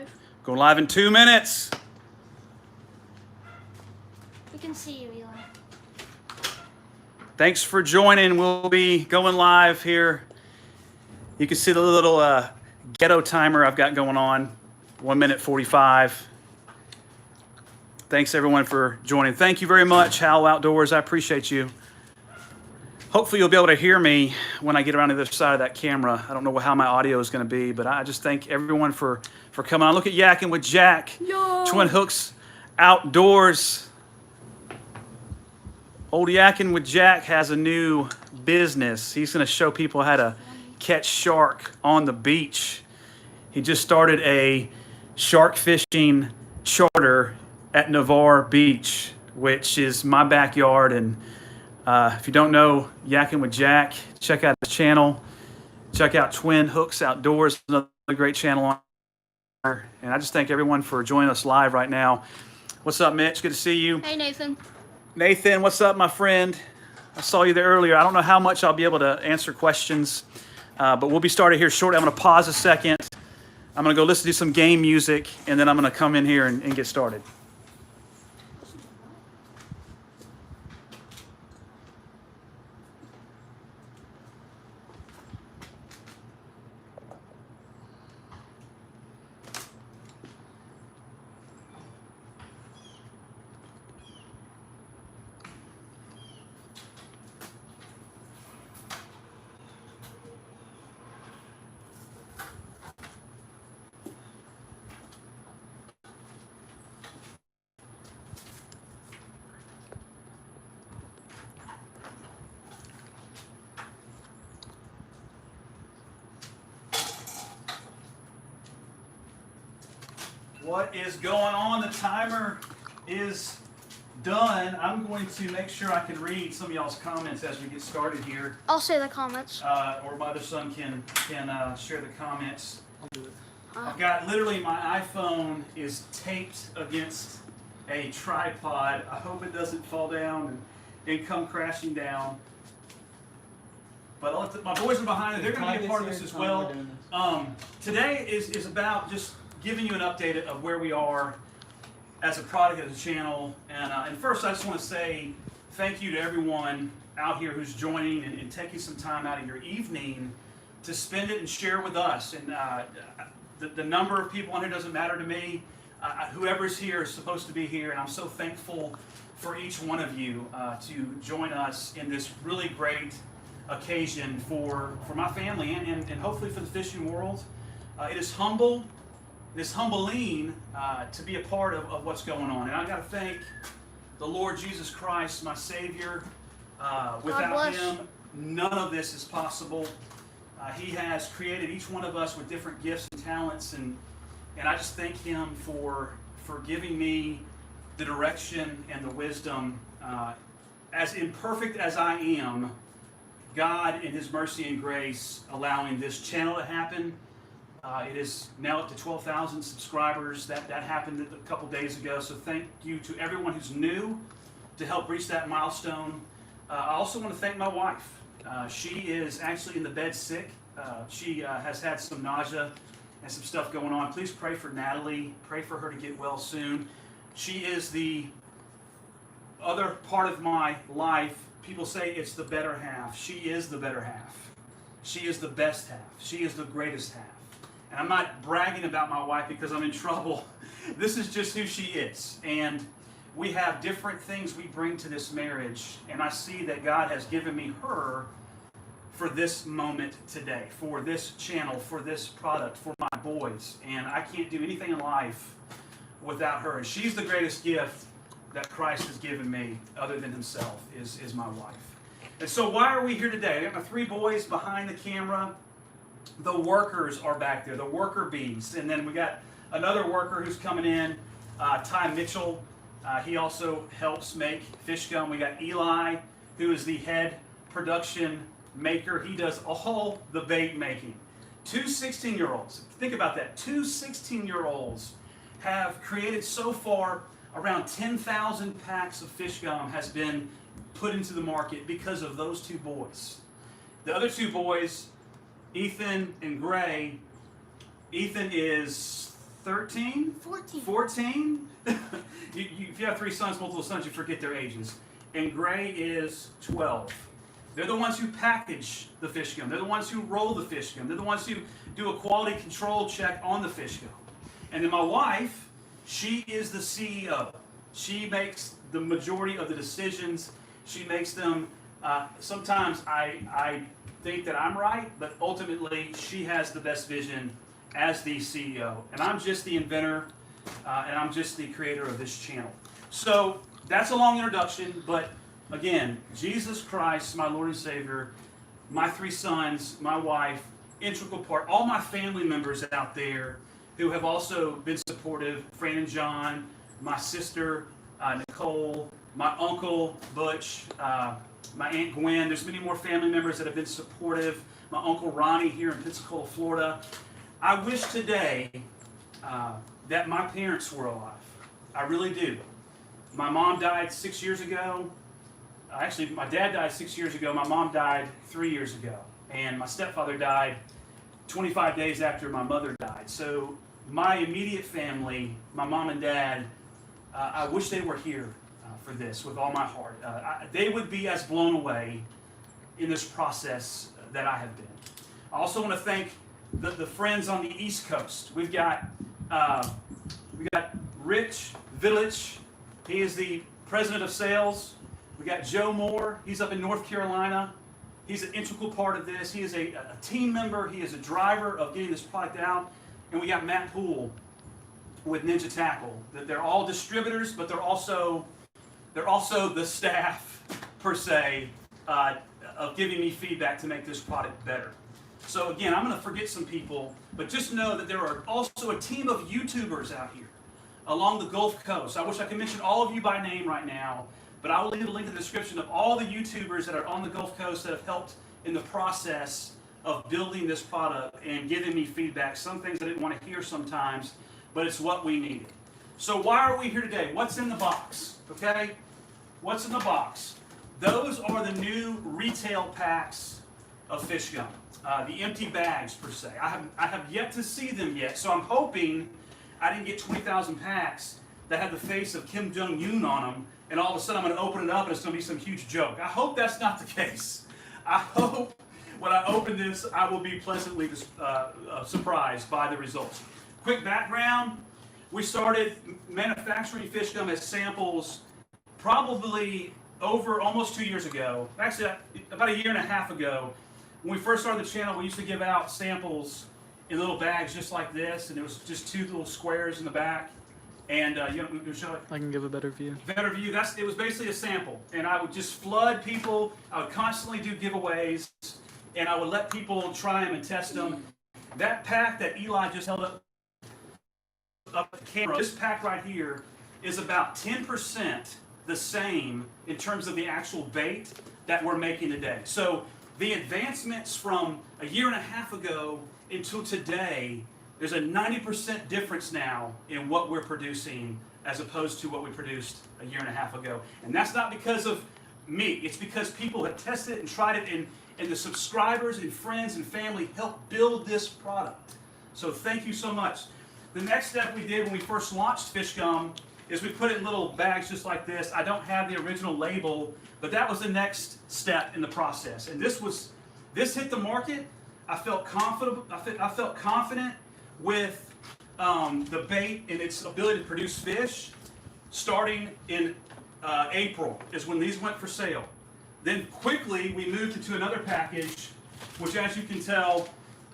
live. Going live in 2 minutes. We can see you, Eli. Thanks for joining. We'll be going live here. You can see the little ghetto timer I've got going on. 1 minute 45. Thanks everyone for joining. Thank you very much, Howl Outdoors. I appreciate you. Hopefully you'll be able to hear me when I get around to the other side of that camera. I don't know how my audio is going to be, but I just thank everyone for coming on. Look at Yakking with Jack. Yo. Twin Hooks Outdoors. Old Yakking with Jack has a new business. He's going to show people how to catch shark on the beach. He just started a shark fishing charter at Navarre Beach, which is my backyard. And if you don't know Yakking with Jack, check out his channel. Check out Twin Hooks Outdoors, another great channel on there. And I just thank everyone for joining us live right now. What's up, Mitch? Good to see you. Hey, Nathan. Nathan, what's up, my friend? I saw you there earlier. I don't know how much I'll be able to answer questions, but we'll be starting here shortly. I'm going to pause a second. I'm going to go listen to some game music, and then I'm going to come in here and get started. What is going on? The timer is done. I'm going to make sure I can read some of y'all's comments as we get started here. I'll say the comments. Or my other son can share the comments. I've got literally my iPhone is taped against a tripod. I hope it doesn't fall down and come crashing down. But I'll let my boys are behind it. They're going to be a part of this as well. Today is about just giving you an update of where we are as a product of the channel. And first, I just want to say thank you to everyone out here who's joining and taking some time out of your evening to spend it and share with us. And the number of people on here doesn't matter to me. Whoever's here is supposed to be here, and I'm so thankful for each one of you to join us in this really great occasion for my family and hopefully for the fishing world. It is humbling to be a part of what's going on. And I've got to thank the Lord Jesus Christ, my Savior. Without Him, none of this is possible. He has created each one of us with different gifts and talents, and I just thank Him for giving me the direction and the wisdom. As imperfect as I am, God in His mercy and grace allowing this channel to happen. It is now up to 12,000 subscribers. That happened a couple days ago. So thank you to everyone who's new to help reach that milestone. I also want to thank my wife. She is actually in the bed sick. She has had some nausea and some stuff going on. Please pray for Natalie. Pray for her to get well soon. She is the other part of my life. People say it's the better half. She is the better half. She is the best half. She is the greatest half. And I'm not bragging about my wife because I'm in trouble. This is just who she is. And we have different things we bring to this marriage. And I see that God has given me her for this moment today, for this channel, for this product, for my boys. And I can't do anything in life without her. And she's the greatest gift that Christ has given me, other than Himself, is my wife. And so why are we here today? I got my three boys behind the camera. The workers are back there, the worker bees. And then we got another worker who's coming in, Ty Mitchell. He also helps make FishGum. We got Eli, who is the head production maker. He does all the bait making. Two 16-year-olds. Think about that. Two 16-year-olds have created so far around 10,000 packs of FishGum has been put into the market because of those two boys. The other two boys, Ethan and Gray. Ethan is 13? 14. 14? If you have 3 sons, multiple sons, you forget their ages. And Gray is 12. They're the ones who package the FishGum. They're the ones who roll the FishGum. They're the ones who do a quality control check on the FishGum. And then my wife, she is the CEO. She makes the majority of the decisions. She makes them. Sometimes I think that I'm right, but ultimately she has the best vision as the CEO. And I'm just the inventor, and I'm just the creator of this channel. So that's a long introduction, but again, Jesus Christ, my Lord and Savior, my 3 sons, my wife, integral part, all my family members out there who have also been supportive, Fran and John, my sister, Nicole, my uncle, Butch, my Aunt Gwen. There's many more family members that have been supportive. My Uncle Ronnie here in Pensacola, Florida. I wish today that my parents were alive. I really do. My mom died 6 years ago. Actually, my dad died 6 years ago. My mom died 3 years ago. And my stepfather died 25 days after my mother died. So my immediate family, my mom and dad, I wish they were here for this with all my heart. They would be as blown away in this process that I have been. I also want to thank the friends on the East Coast. We got Rich Village. He is the president of sales. We got Joe Moore. He's up in North Carolina. He's an integral part of this. He is a team member. He is a driver of getting this product out. And we got Matt Poole with Ninja Tackle. They're all distributors, but they're also the staff per se of giving me feedback to make this product better. So again, I'm going to forget some people, but just know that there are also a team of YouTubers out here along the Gulf Coast. I wish I could mention all of you by name right now, but I will leave a link in the description of all the YouTubers that are on the Gulf Coast that have helped in the process of building this product and giving me feedback. Some things I didn't want to hear sometimes, but it's what we needed. So why are we here today? What's in the box? Okay? What's in the box? Those are the new retail packs of FishGum. The empty bags, per se. I have yet to see them yet, so I'm hoping I didn't get 20,000 packs that have the face of Kim Jong-un on them, and all of a sudden I'm going to open it up and it's going to be some huge joke. I hope that's not the case. I hope when I open this, I will be pleasantly surprised by the results. Quick background. We started manufacturing FishGum as samples probably over almost 2 years ago. Actually, about a year and a half ago. When we first started the channel, we used to give out samples in little bags just like this, and there was just 2 little squares in the back. And you want to show it? I can give a better view. Better view. It was basically a sample, and I would just flood people. I would constantly do giveaways, and I would let people try them and test them. That pack that Eli just held up the camera, this pack right here is about 10% the same in terms of the actual bait that we're making today. So the advancements from a year and a half ago until today, there's a 90% difference now in what we're producing as opposed to what we produced a year and a half ago. And that's not because of me. It's because people have tested it and tried it, and the subscribers and friends and family helped build this product. So thank you so much. The next step we did when we first launched FishGum is we put it in little bags just like this. I don't have the original label, but that was the next step in the process. And this hit the market. I felt confident. I felt confident with the bait and its ability to produce fish. Starting in April is when these went for sale. Then quickly we moved into another package, which, as you can tell,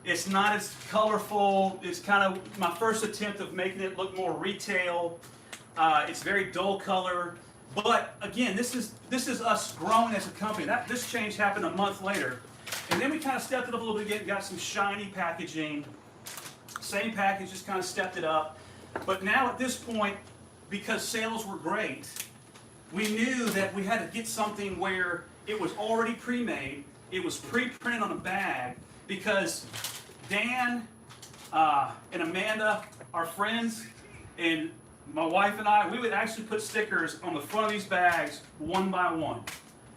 it's not as colorful. It's kind of my first attempt of making it look more retail. It's very dull color. But again, this is us growing as a company. This change happened a month later. And then we kind of stepped it up a little bit again, got some shiny packaging. Same package, just kind of stepped it up. But now at this point, because sales were great, we knew that we had to get something where it was already pre-made, it was pre-printed on a bag, because Dan and Amanda, our friends, and my wife and I, we would actually put stickers on the front of these bags one by one.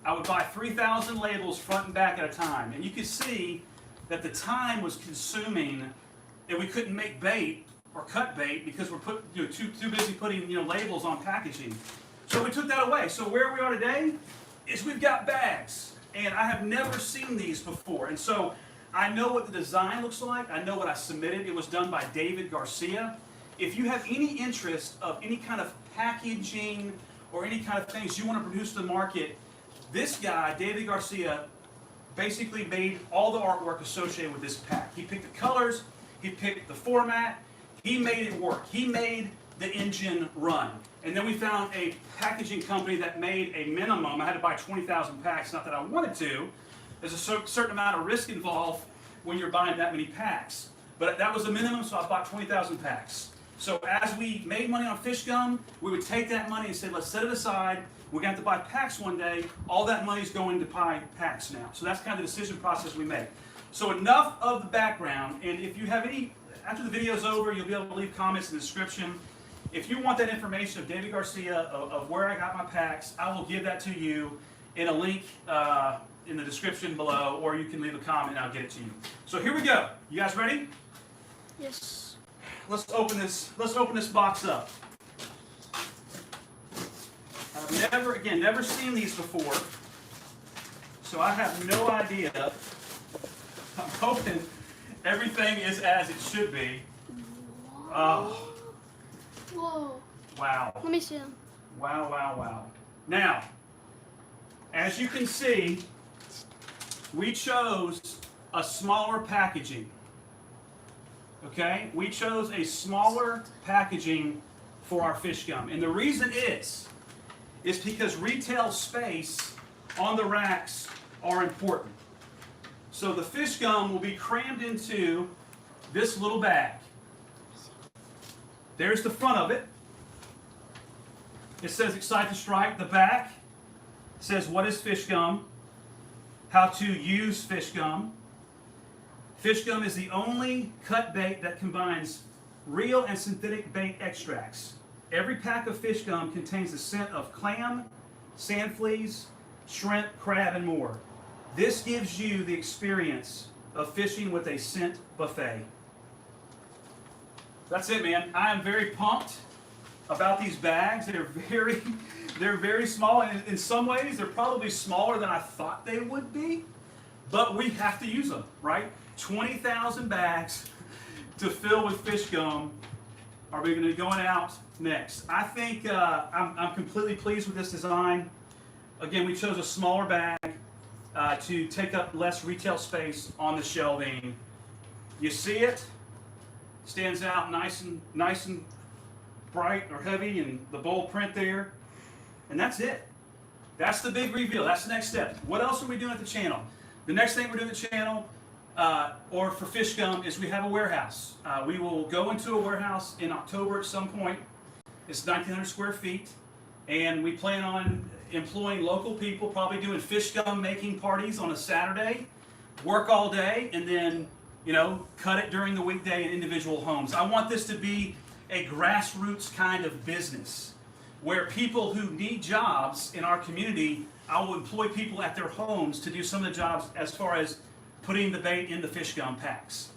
I would buy 3,000 labels front and back at a time. And you could see that the time was consuming, and we couldn't make bait or cut bait because we're too busy putting labels on packaging. So we took that away. So where we are today is we've got bags, and I have never seen these before. And so I know what the design looks like. I know what I submitted. It was done by David Garcia. If you have any interest of any kind of packaging or any kind of things you want to produce to the market, this guy, David Garcia, basically made all the artwork associated with this pack. He picked the colors, he picked the format, he made it work. He made the engine run. And then we found a packaging company that made a minimum. I had to buy 20,000 packs, not that I wanted to. There's a certain amount of risk involved when you're buying that many packs. But that was the minimum, so I bought 20,000 packs. So as we made money on FishGum, we would take that money and say, let's set it aside. We're going to have to buy packs one day. All that money is going to buy packs now. So that's kind of the decision process we made. So enough of the background. And if you have any, after the video's over, you'll be able to leave comments in the description. If you want that information of David Garcia, of where I got my packs, I will give that to you in a link in the description below, or you can leave a comment and I'll get it to you. So here we go. You guys ready? Yes. Let's open this box up. I've never seen these before, so I have no idea. I'm hoping everything is as it should be. Oh. Whoa. Wow. Let me see them. Wow, wow, wow. Now, as you can see, we chose a smaller packaging. Okay? We chose a smaller packaging for our FishGum. And the reason is because retail space on the racks are important. So the FishGum will be crammed into this little bag. There's the front of it. It says Excite to Strike. The back says what is FishGum, how to use FishGum. FishGum is the only cut bait that combines real and synthetic bait extracts. Every pack of FishGum contains the scent of clam, sand fleas, shrimp, crab, and more. This gives you the experience of fishing with a scent buffet. That's it, man. I am very pumped about these bags. They're very small, and in some ways they're probably smaller than I thought they would be, but we have to use them, right? 20,000 bags to fill with FishGum are we going to be going out next. I think I'm completely pleased with this design. Again, we chose a smaller bag to take up less retail space on the shelving. You see it? Stands out nice and bright or heavy, and the bold print there. And that's it. That's the big reveal. That's the next step. What else are we doing at the channel? The next thing we're doing at the channel, or for FishGum, is we have a warehouse. We will go into a warehouse in October at some point. It's 1,900 square feet, and we plan on employing local people, probably doing FishGum making parties on a Saturday, work all day, and then cut it during the weekday in individual homes. I want this to be a grassroots kind of business where people who need jobs in our community, I will employ people at their homes to do some of the jobs as far as putting the bait in the FishGum packs.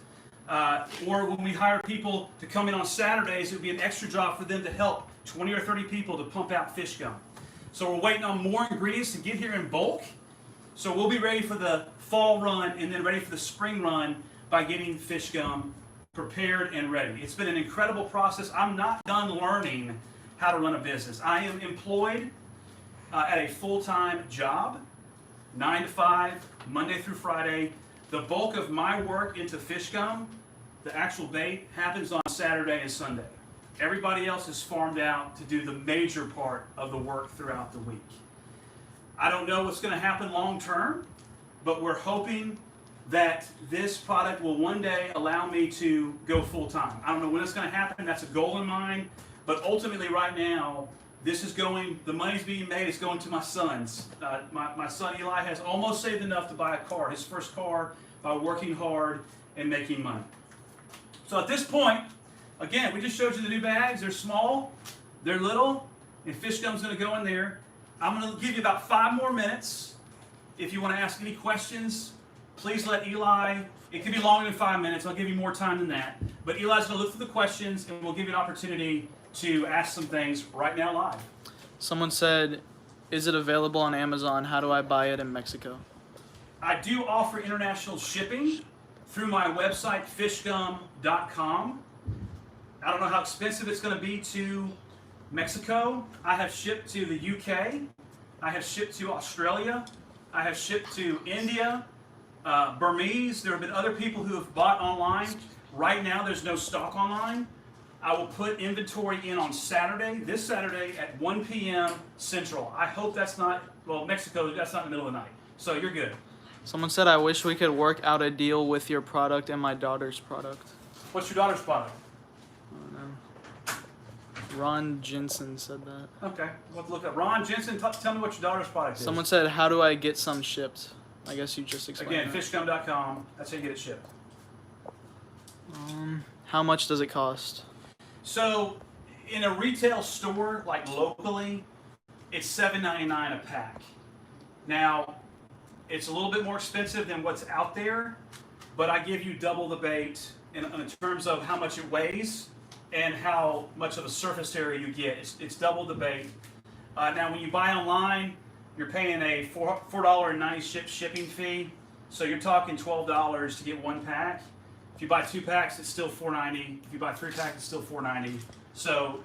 Or when we hire people to come in on Saturdays, it would be an extra job for them to help 20 or 30 people to pump out FishGum. So we're waiting on more ingredients to get here in bulk. So we'll be ready for the fall run and then ready for the spring run by getting FishGum prepared and ready. It's been an incredible process. I'm not done learning how to run a business. I am employed at a full-time job, 9 to 5, Monday through Friday. The bulk of my work into FishGum, the actual bait, happens on Saturday and Sunday. Everybody else is farmed out to do the major part of the work throughout the week. I don't know what's going to happen long term, but we're hoping that this product will one day allow me to go full time. I don't know when it's going to happen. That's a goal in mind. But ultimately right now, this is going, the money's being made, it's going to my sons. My son Eli has almost saved enough to buy a car, his first car, by working hard and making money. So at this point, again, we just showed you the new bags. They're small, they're little, and FishGum's going to go in there. I'm going to give you about 5 more minutes if you want to ask any questions please let Eli, it could be longer than 5 minutes, I'll give you more time than that, but Eli's going to look through the questions and we'll give you an opportunity to ask some things right now live. Someone said, is it available on Amazon? How do I buy it in Mexico? I do offer international shipping through my website, FishGum.com. I don't know how expensive it's going to be to Mexico. I have shipped to the UK. I have shipped to Australia. I have shipped to India, Burmese. There have been other people who have bought online. Right now, there's no stock online. I will put inventory in on Saturday, this Saturday at 1 p.m. Central. I hope that's not, well, Mexico, that's not in the middle of the night. So you're good. Someone said, I wish we could work out a deal with your product and my daughter's product. What's your daughter's product? I don't know. Ron Jensen said that. Okay, we'll look up. Ron Jensen, tell me what your daughter's product is. Someone said, how do I get some shipped? I guess you just explained Again, that. FishGum.com. That's how you get it shipped. How much does it cost? So, in a retail store, like locally, it's $7.99 a pack. Now, it's a little bit more expensive than what's out there, but I give you double the bait in terms of how much it weighs and how much of a surface area you get. It's double the bait. Now, when you buy online, you're paying a $4.90 shipping fee, so you're talking $12 to get one pack. If you buy 2 packs, it's still $4.90. If you buy 3 packs, it's still $4.90. So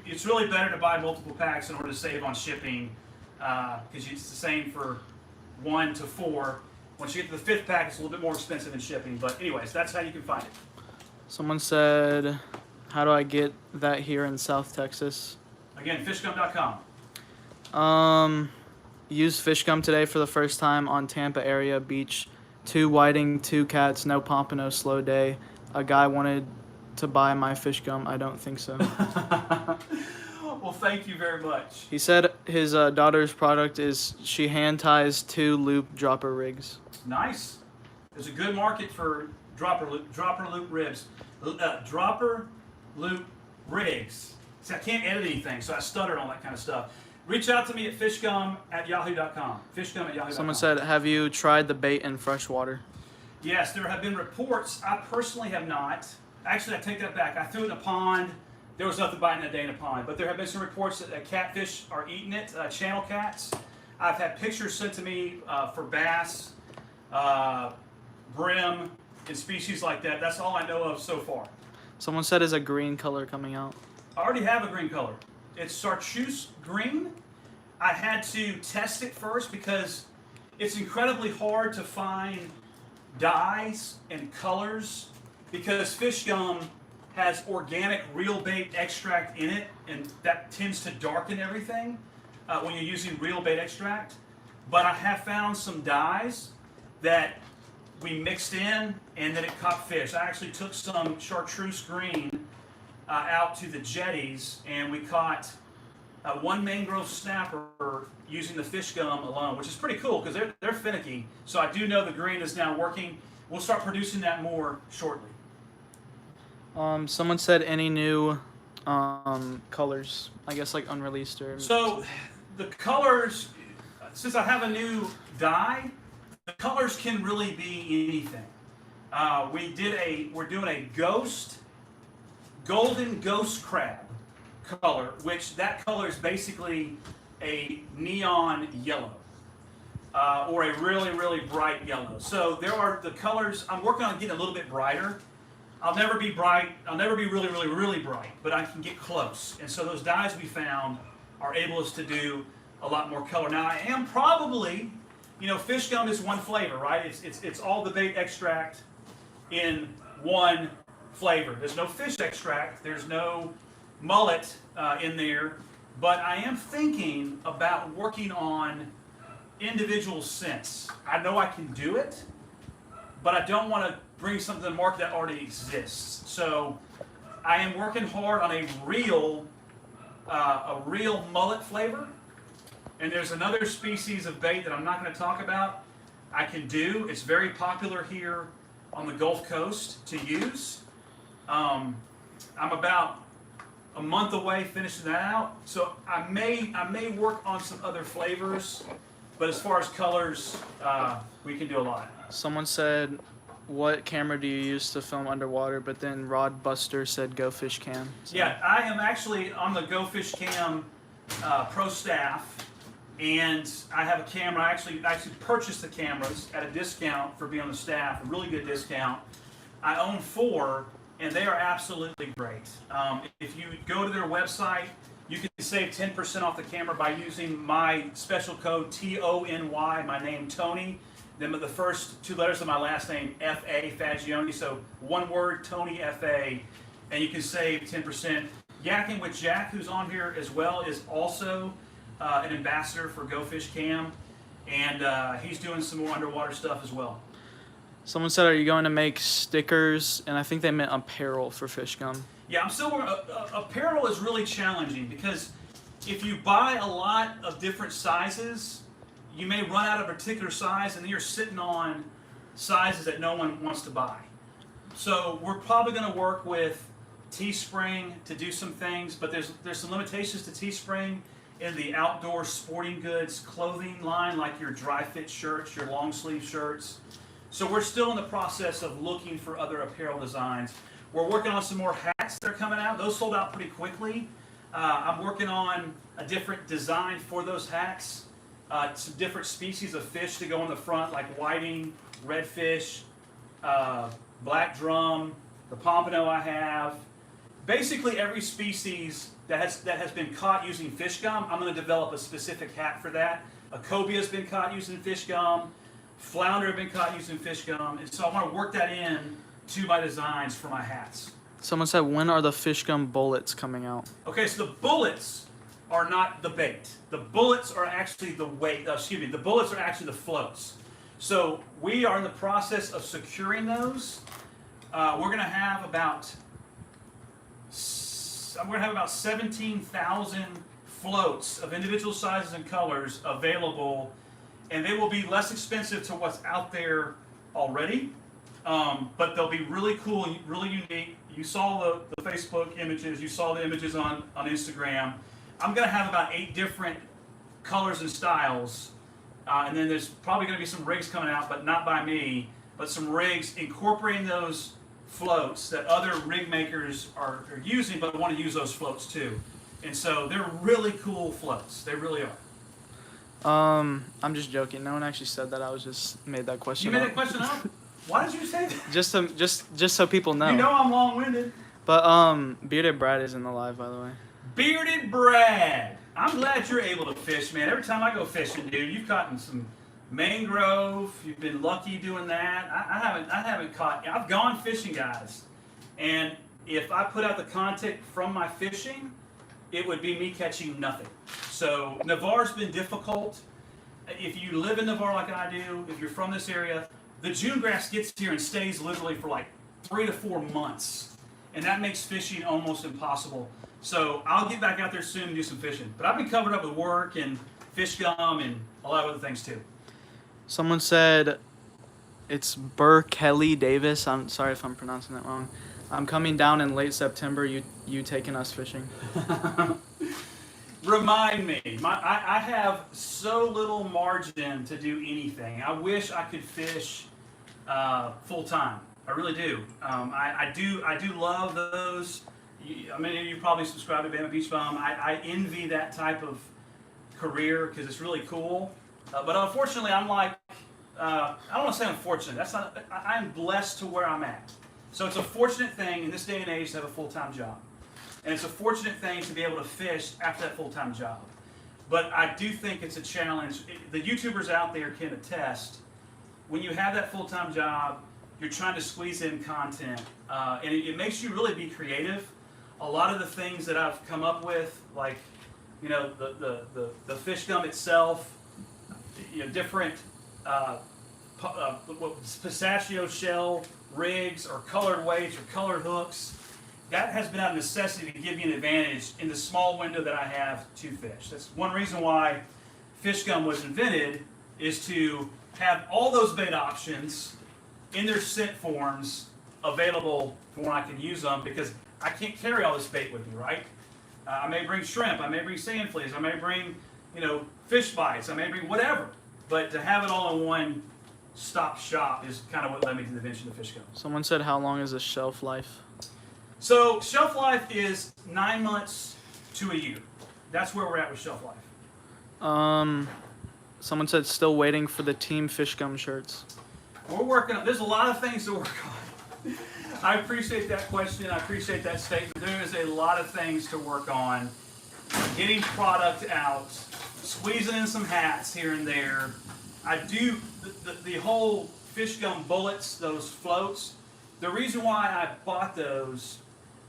it's really better to buy multiple packs in order to save on shipping, because it's the same for 1 to 4. Once you get to the 5th pack, it's a little bit more expensive in shipping. But anyways, that's how you can find it. Someone said, how do I get that here in South Texas? Again, FishGum.com. Used FishGum today for the first time on Tampa area beach. 2 whiting, 2 cats, no pompano, slow day. A guy wanted to buy my FishGum. I don't think so. Well, thank you very much. He said his daughter's product is she hand ties 2 loop dropper rigs. Nice. There's a good market for dropper loop rigs. Dropper loop rigs. See, I can't edit anything, so I stuttered on that kind of stuff. Reach out to me at fishgum@yahoo.com. Fishgum@yahoo.com. Someone said, have you tried the bait in fresh water? Yes, there have been reports. I personally have not. Actually, I take that back. I threw it in a pond. There was nothing biting that day in a pond. But there have been some reports that catfish are eating it, channel cats. I've had pictures sent to me for bass, brim, and species like that. That's all I know of so far. Someone said, is a green color coming out? I already have a green color. It's chartreuse green. I had to test it first because it's incredibly hard to find dyes and colors because FishGum has organic real bait extract in it, and that tends to darken everything when you're using real bait extract. But I have found some dyes that we mixed in and that it caught fish. I actually took some chartreuse green out to the jetties, and we caught 1 mangrove snapper using the FishGum alone, which is pretty cool because they're finicky. So I do know the green is now working. We'll start producing that more shortly. Someone said any new colors, I guess like unreleased or... So the colors, since I have a new dye, the colors can really be anything. We're doing a golden ghost crab color, which that color is basically a neon yellow. Or a really, really bright yellow. So there are the colors. I'm working on getting a little bit brighter. I'll never be bright. I'll never be really, really, really bright, but I can get close. And so those dyes we found are able us to do a lot more color. Now I am probably, FishGum is one flavor, right? It's all the bait extract in one flavor. There's no fish extract. There's no mullet in there. But I am thinking about working on individual scents. I know I can do it, but I don't want to bring something to the market that already exists. So I am working hard on a real mullet flavor. And there's another species of bait that I'm not going to talk about. I can do. It's very popular here on the Gulf Coast to use. I'm about a month away finishing that out. So I may work on some other flavors But as far as colors, we can do a lot. Someone said, "What camera do you use to film underwater?" But then Rod Buster said, "Go Fish Cam." So. Yeah, I am actually on the Go Fish Cam pro staff, and I have a camera. I actually purchased the cameras at a discount for being on the staff, a really good discount. I own 4, and they are absolutely great. If you go to their website, you can save 10% off the camera by using my special code TONY, my name Tony, then the first 2 letters of my last name, FA, Fagioni, so one word, Tony FA, and you can save 10%. Yakking with Jack, who's on here as well, is also an ambassador for Go Fish Cam, and he's doing some more underwater stuff as well. Someone said, "Are you going to make stickers?" And I think they meant apparel for FishGum. Yeah, I'm still apparel is really challenging because if you buy a lot of different sizes, you may run out of a particular size, and then you're sitting on sizes that no one wants to buy. So we're probably going to work with Teespring to do some things, but there's some limitations to Teespring in the outdoor sporting goods clothing line, like your dry fit shirts, your long sleeve shirts. So we're still in the process of looking for other apparel designs. We're working on some more hats that are coming out. Those sold out pretty quickly. I'm working on a different design for those hats. Some different species of fish to go on the front, like whiting, redfish, black drum, the pompano I have. Basically every species that has been caught using FishGum, I'm going to develop a specific hat for that. A cobia has been caught using FishGum. Flounder have been caught using FishGum, and so I want to work that in to my designs for my hats. Someone said, "When are the FishGum bullets coming out?" Okay, so the bullets are not the bait. The bullets are actually the weight. The bullets are actually the floats. So we are in the process of securing those. We're going to have about 17,000 floats of individual sizes and colors available, and they will be less expensive to what's out there already, but they'll be really cool and really unique. You saw the Facebook images, you saw the images on Instagram. I'm going to have about 8 different colors and styles, and then there's probably going to be some rigs coming out, but not by me, but some rigs incorporating those floats that other rig makers are using, but want to use those floats too. And so they're really cool floats. They really are. I'm just joking. No one actually said that. I was just made that question. You made that question up? Why did you say that? Just so people know. You know I'm long-winded. But Bearded Brad is in the live, by the way. Bearded Brad. I'm glad you're able to fish, man. Every time I go fishing, dude, you've caught in some mangrove. You've been lucky doing that. I haven't caught. I've gone fishing, guys, and if I put out the content from my fishing, it would be me catching nothing. So Navarre's been difficult. If you live in Navarre like I do, if you're from this area, the June grass gets here and stays literally for like 3 to 4 months, and that makes fishing almost impossible. So I'll get back out there soon and do some fishing. But I've been covered up with work and FishGum and a lot of other things too. Someone said it's Burr Kelly Davis. I'm sorry if I'm pronouncing that wrong. I'm coming down in late September. You taking us fishing? Remind me. I have so little margin to do anything. I wish I could fish full time. I really do. I do love those. Many of you probably subscribe to Bama Beach Bum. I envy that type of career because it's really cool. But unfortunately, I'm like, I don't want to say unfortunate. That's not. I'm blessed to where I'm at. So it's a fortunate thing in this day and age to have a full-time job. And it's a fortunate thing to be able to fish after that full-time job. But I do think it's a challenge. The YouTubers out there can attest. When you have that full-time job, you're trying to squeeze in content. And it makes you really be creative. A lot of the things that I've come up with, like, you know, the FishGum itself, you know, different pistachio shell rigs or colored weights or colored hooks, that has been out of necessity to give me an advantage in the small window that I have to fish. That's one reason why FishGum was invented, is to have all those bait options in their scent forms available for when I can use them, because I can't carry all this bait with me, right? I may bring shrimp, I may bring sand fleas, I may bring, you know, fish bites, I may bring whatever. But to have it all in one stop shop is kind of what led me to the invention of FishGum. Someone said, how long is the shelf life? So shelf life is 9 months to a year. That's where we're at with shelf life. Someone said, still waiting for the Team FishGum shirts. We're working on, there's a lot of things to work on. I appreciate that question. I appreciate that statement. There is a lot of things to work on. Getting product out, squeezing in some hats here and there. I do, the whole FishGum bullets, those floats, the reason why I bought those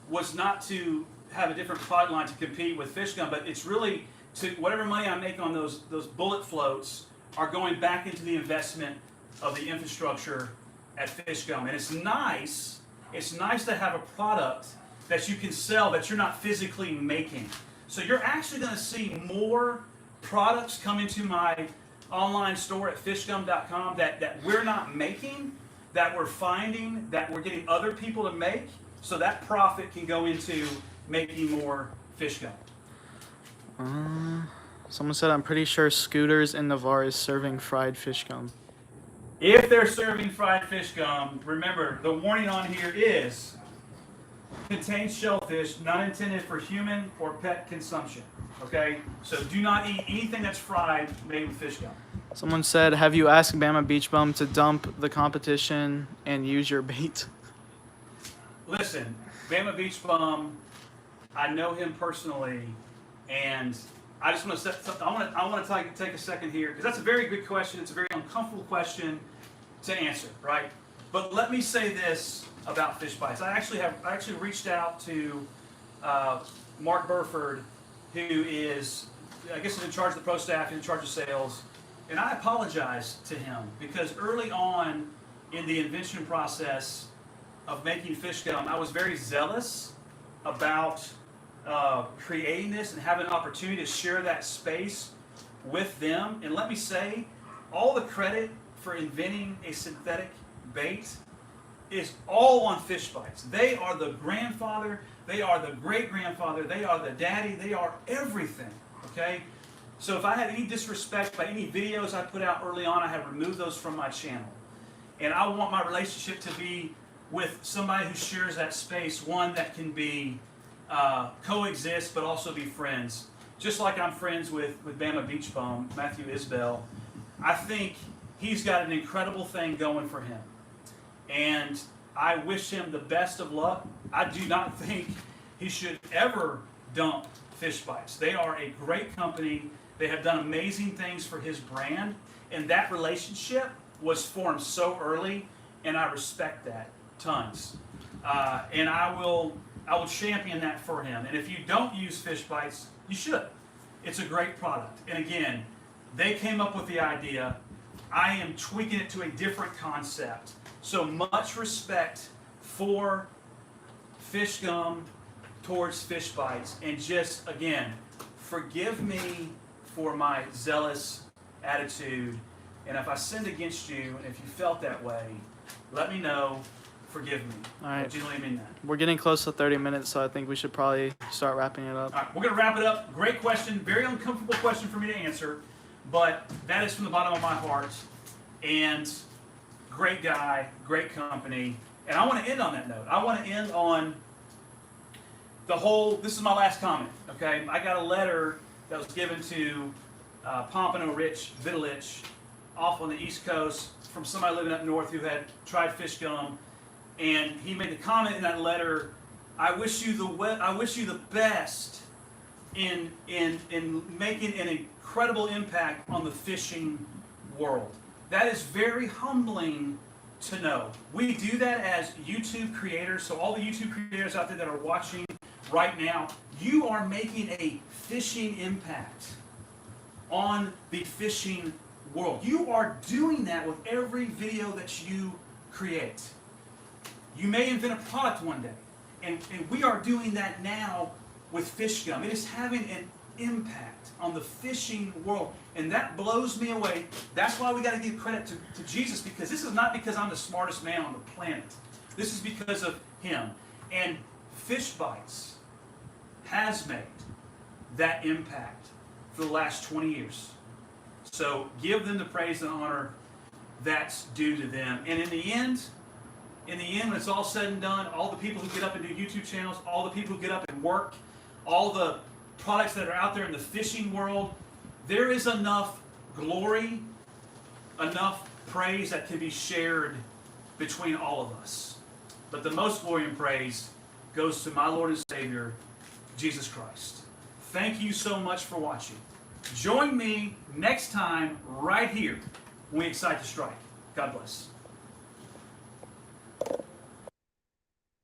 was not to have a different product line to compete with FishGum, but it's really to whatever money I make on those bullet floats are going back into the investment of the infrastructure at FishGum. And it's nice to have a product that you can sell that you're not physically making. So you're actually going to see more products come into my online store at fishgum.com that we're not making, that we're finding, that we're getting other people to make, so that profit can go into making more FishGum. Someone said, I'm pretty sure Scooters in Navarre is serving fried FishGum. If they're serving fried FishGum, remember, the warning on here is contains shellfish not intended for human or pet consumption. Okay? So do not eat anything that's fried made with FishGum. Someone said, have you asked Bama Beach Bum to dump the competition and use your bait? Listen, Bama Beach Bum, I know him personally, and I just want to set something. I want to take a second here, because that's a very good question. It's a very uncomfortable question to answer, right? But let me say this about Fish Bites. I actually reached out to Mark Burford, who is, I guess, in charge of the pro staff, in charge of sales, and I apologize to him because early on in the invention process of making FishGum, I was very zealous about creating this and having an opportunity to share that space with them. And let me say, all the credit for inventing a synthetic bait is all on Fish Bites. They are the grandfather, they are the great-grandfather, they are the daddy, they are everything, okay? So if I had any disrespect by any videos I put out early on, I have removed those from my channel. And I want my relationship to be with somebody who shares that space, one that can be coexist but also be friends. Just like I'm friends with Bama Beach Bum, Matthew Isbell. I think he's got an incredible thing going for him. And I wish him the best of luck. I do not think he should ever dump Fish Bites. They are a great company. They have done amazing things for his brand. And that relationship was formed so early, and I respect that tons. And I will champion that for him. And if you don't use Fish Bites, you should. It's a great product. And again, they came up with the idea. I am tweaking it to a different concept. So much respect for FishGum towards Fish Bites. And just, again, forgive me for my zealous attitude. And if I sinned against you, and if you felt that way, let me know. Forgive me. All right. I genuinely mean that. We're getting close to 30 minutes, so I think we should probably start wrapping it up. All right, we're going to wrap it up. Great question. Very uncomfortable question for me to answer, but that is from the bottom of my heart. And great guy, great company. And I want to end on that note. I want to end on the whole, this is my last comment, okay? I got a letter that was given to Pompano Rich Vitalich off on the East Coast from somebody living up north who had tried FishGum. And he made the comment in that letter, I wish you the best in making an incredible impact on the fishing world. That is very humbling to know. We do that as YouTube creators. So all the YouTube creators out there that are watching right now, you are making a fishing impact on the fishing world. You are doing that with every video that you create. You may invent a product one day, and we are doing that now with FishGum. It is having an impact on the fishing world, and that blows me away. That's why we got to give credit to Jesus, because this is not because I'm the smartest man on the planet. This is because of him. And Fish Bites has made that impact for the last 20 years. So give them the praise and honor that's due to them. And in the end, when it's all said and done, all the people who get up and do YouTube channels, all the people who get up and work, all the products that are out there in the fishing world, there is enough glory, enough praise that can be shared between all of us. But the most glory and praise goes to my Lord and Savior, Jesus Christ. Thank you so much for watching. Join me next time right here when we Excite to Strike. God bless.